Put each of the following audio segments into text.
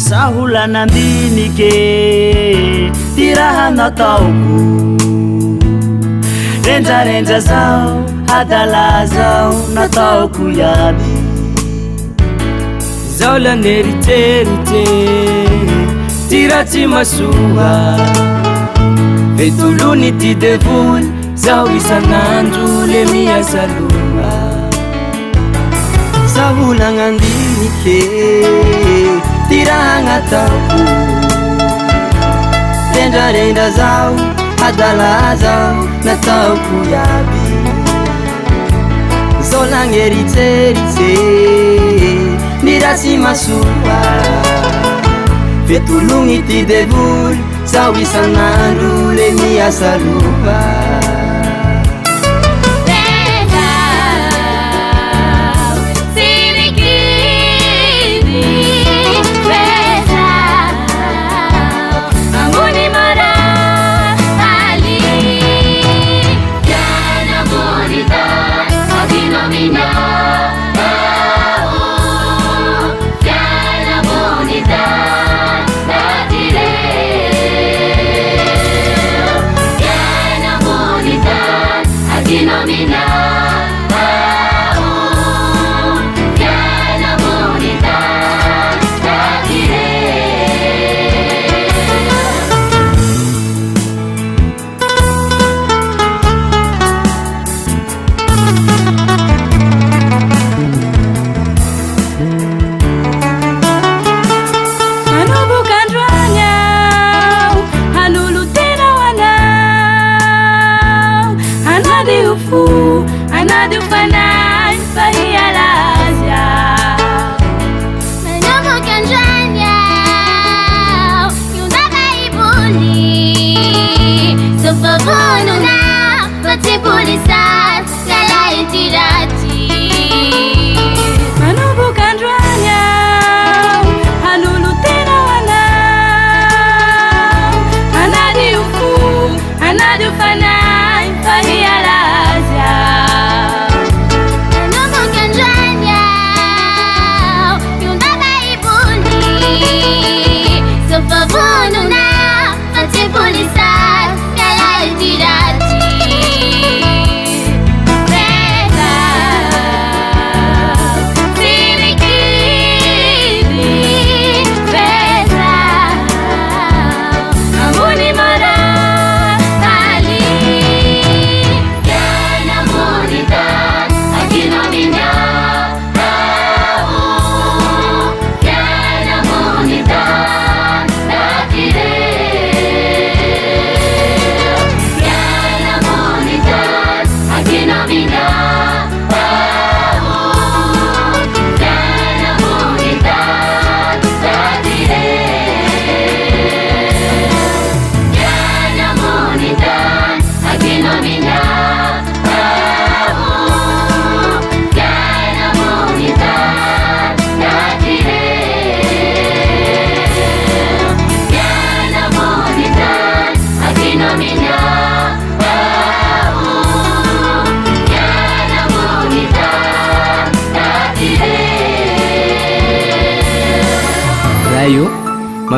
saholanandinike ty raha nataoko renjarenja zao adala zao nataoko iaby zao laneriterite ty raha tsy masoa vetolony ty devoly zao isanandro le miasaloha saholanandinike ty raha nataoko rendrarendra zao adala zao nataoko iaby zao lagneritseritse ny raha tsy masoa vetolony ty devoly zao isanandro le miasaloha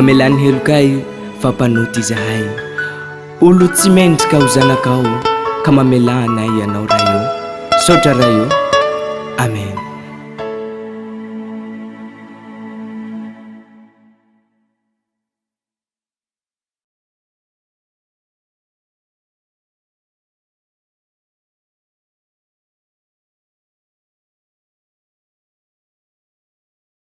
mamelany helokay fampanoty izahay olo tsy mendrika ho zanakao ka mamelana ianao raha io sotra raha io amen.